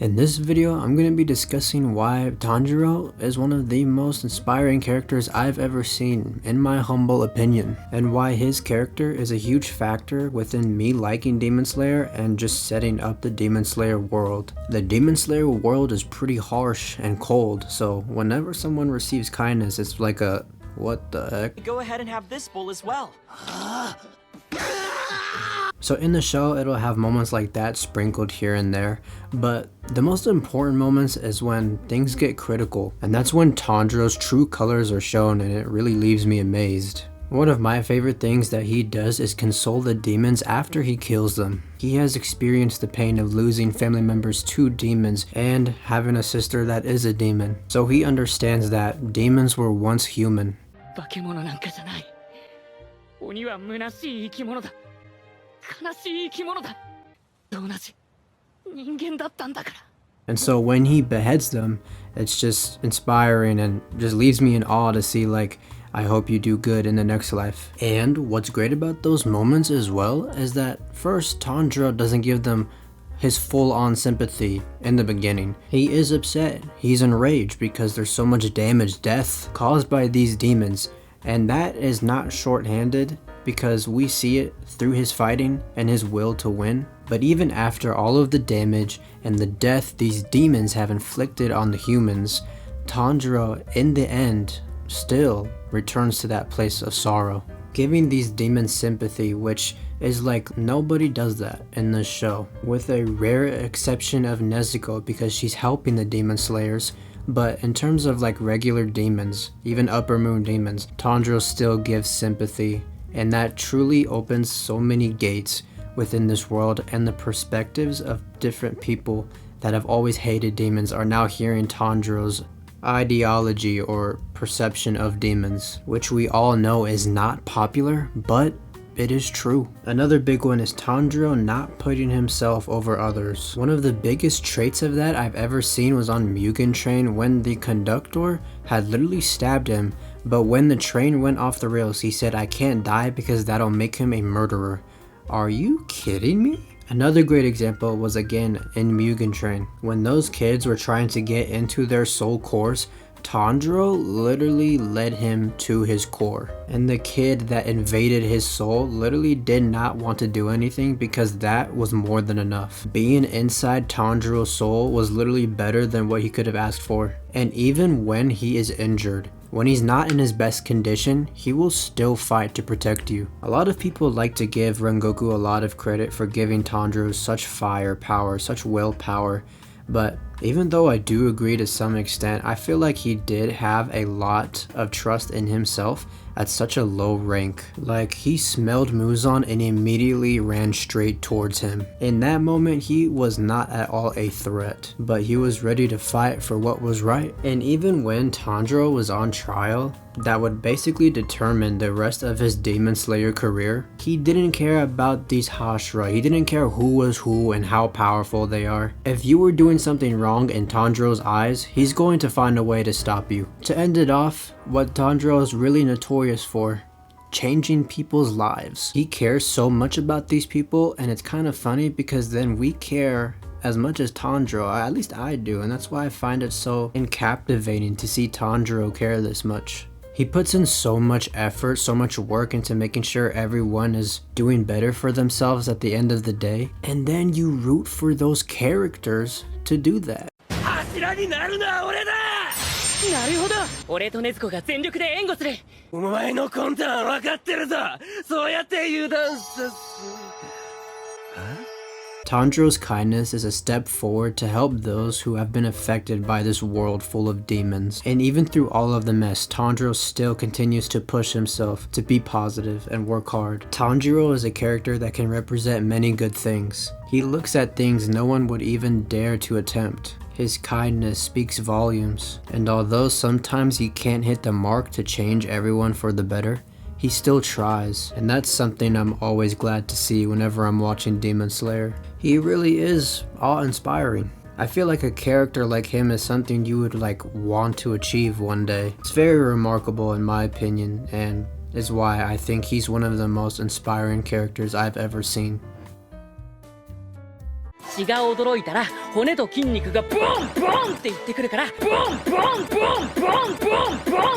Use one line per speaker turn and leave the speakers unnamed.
In this video, I'm going to be discussing why Tanjiro is one of the most inspiring characters I've ever seen, in my humble opinion, and why his character is a huge factor within me liking Demon Slayer and just setting up the Demon Slayer world. The Demon Slayer world is pretty harsh and cold, so whenever someone receives kindness, it's like a, what the heck?
Go ahead and have this bowl as well.
So in the show, it'll have moments like that sprinkled here and there, but the most important moments is when things get critical, and that's when Tanjiro's true colors are shown, and it really leaves me amazed. One of my favorite things that he does is console the demons after he kills them. He has experienced the pain of losing family members to demons and having a sister that is a demon, so he understands that demons were once human. And so when he beheads them, it's just inspiring and just leaves me in awe to see, like, I hope you do good in the next life. And what's great about those moments as well is that first, Tanjiro doesn't give them his full-on sympathy in the beginning. He is upset, he's enraged because there's so much damage, death caused by these demons, and that is not shorthanded because we see it through his fighting and his will to win. But even after all of the damage and the death these demons have inflicted on the humans, Tanjiro in the end still returns to that place of sorrow, giving these demons sympathy, which is like nobody does that in this show, with a rare exception of Nezuko because she's helping the demon slayers. But in terms of like regular demons, even upper moon demons, Tanjiro still gives sympathy, and that truly opens so many gates within this world, and the perspectives of different people that have always hated demons are now hearing Tanjiro's ideology or perception of demons, which we all know is not popular, but it is true. Another big one is Tanjiro not putting himself over others. One of the biggest traits of that I've ever seen was on Mugen Train when the conductor had literally stabbed him, but when the train went off the rails, he said, "I can't die because that'll make him a murderer." Are you kidding me? Another great example was again in Mugen Train. When those kids were trying to get into their soul cores, Tanjiro literally led him to his core. And the kid that invaded his soul literally did not want to do anything because that was more than enough. Being inside Tanjiro's soul was literally better than what he could have asked for. And even when he is injured, when he's not in his best condition, he will still fight to protect you. A lot of people like to give Rengoku a lot of credit for giving Tanjiro such firepower, such willpower, but even though I do agree to some extent, I feel like he did have a lot of trust in himself at such a low rank. Like, he smelled Muzan and immediately ran straight towards him. In that moment, he was not at all a threat, but he was ready to fight for what was right. And even when Tanjiro was on trial, that would basically determine the rest of his Demon Slayer career, he didn't care about these Hashira. He didn't care who was who and how powerful they are. If you were doing something wrong in Tanjiro's eyes, he's going to find a way to stop you. To end it off, what Tanjiro is really notorious for: changing people's lives. He cares so much about these people, and it's kind of funny because then we care as much as Tanjiro, at least I do, and that's why I find it so captivating to see Tanjiro care this much. He puts in so much effort, so much work into making sure everyone is doing better for themselves at the end of the day, and then you root for those characters to do that.
なるほど。俺と禰豆子が全力で援護する。お前の魂胆分かってるぞ。そうやって油断さす。
Tanjiro's kindness is a step forward to help those who have been affected by this world full of demons. And even through all of the mess, Tanjiro still continues to push himself to be positive and work hard. Tanjiro is a character that can represent many good things. He looks at things no one would even dare to attempt. His kindness speaks volumes, and although sometimes he can't hit the mark to change everyone for the better, he still tries, and that's something I'm always glad to see whenever I'm watching Demon Slayer. He really is awe-inspiring. I feel like a character like him is something you would want to achieve one day. It's very remarkable in my opinion, and is why I think he's one of the most inspiring characters I've ever seen.
血が驚いたら骨と筋肉がボンボンって言ってくるからボンボンボンボンボンボン